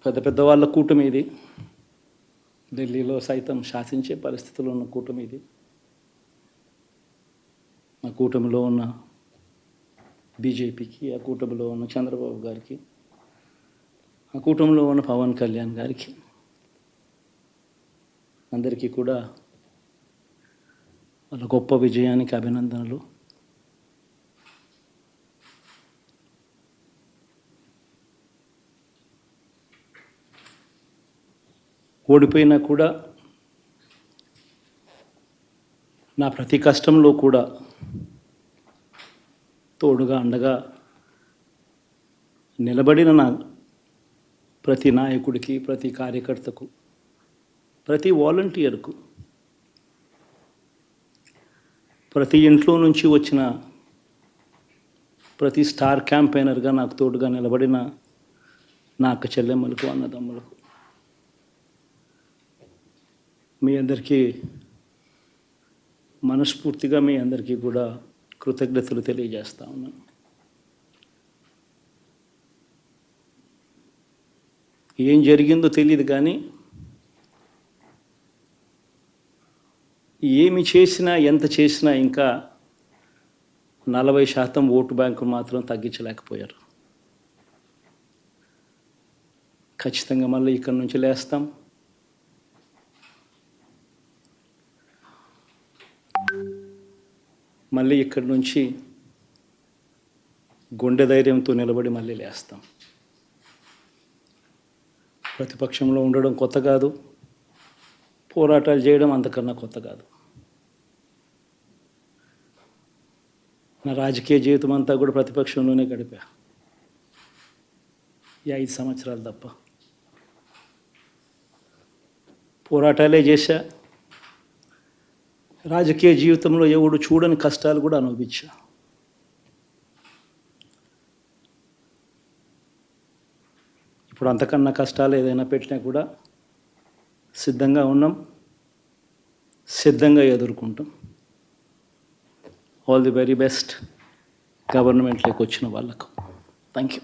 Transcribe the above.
పెద్ద పెద్ద వాళ్ళ కూటమి ఇది. ఢిల్లీలో సైతం శాసించే పరిస్థితుల్లో ఉన్న కూటమి ఇది. ఆ కూటమిలో ఉన్న బీజేపీకి, ఆ కూటమిలో ఉన్న చంద్రబాబు గారికి, ఆ కూటమిలో ఉన్న పవన్ కళ్యాణ్ గారికి అందరికీ కూడా వాళ్ళ గొప్ప విజయానికి అభినందనలు. ఓడిపోయినా కూడా నా ప్రతి కష్టంలో కూడా తోడుగా అండగా నిలబడిన నా ప్రతి నాయకుడికి, ప్రతి కార్యకర్తకు, ప్రతి వాలంటీర్కు, ప్రతి ఇంట్లో నుంచి వచ్చిన ప్రతి స్టార్ క్యాంపెయినర్గా నాకు తోడుగా నిలబడిన నా అక్క చెల్లెమ్మలకు, అన్నదమ్ములకు, మీ అందరికీ మనస్ఫూర్తిగా మీ అందరికీ కూడా కృతజ్ఞతలు తెలియజేస్తా ఉన్నాను. ఏం జరిగిందో తెలియదు కానీ ఏమి చేసినా, ఎంత చేసినా ఇంకా 40% ఓటు బ్యాంకు మాత్రం తగ్గించలేకపోయారు. ఖచ్చితంగా మళ్ళీ ఇక్కడి నుంచి లేస్తాం. మళ్ళీ ఇక్కడి నుంచి గుండె ధైర్యంతో నిలబడి మళ్ళీ లేస్తాం. ప్రతిపక్షంలో ఉండడం కొత్త కాదు, పోరాటాలు చేయడం అంతకన్నా కొత్త కాదు. నా రాజకీయ జీవితం అంతా కూడా ప్రతిపక్షంలోనే గడిపా, ఈ 5 సంవత్సరాలు తప్ప. పోరాటాలే చేశా. రాజకీయ జీవితంలో ఎవడు చూడని కష్టాలు కూడా అనుభవించా. ఇప్పుడు అంతకన్నా కష్టాలు ఏదైనా పెట్టినా కూడా సిద్ధంగా ఉన్నాం, సిద్ధంగా ఎదుర్కొంటాం. ఆల్ ది వెరీ బెస్ట్ గవర్నమెంట్లోకి వచ్చిన వాళ్ళకు. Thank you.